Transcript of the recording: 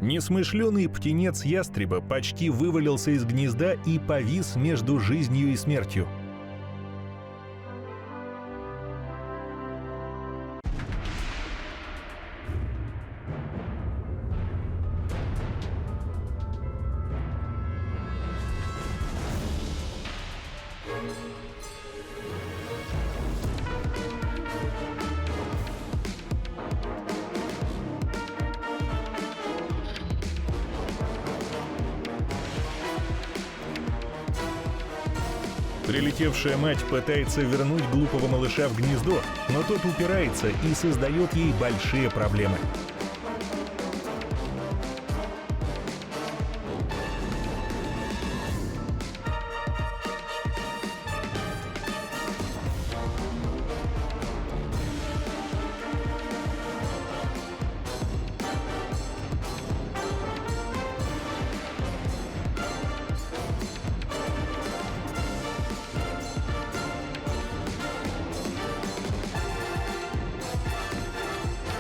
Несмышленый птенец ястреба почти вывалился из гнезда и повис между жизнью и смертью. Прилетевшая мать пытается вернуть глупого малыша в гнездо, но тот упирается и создает ей большие проблемы.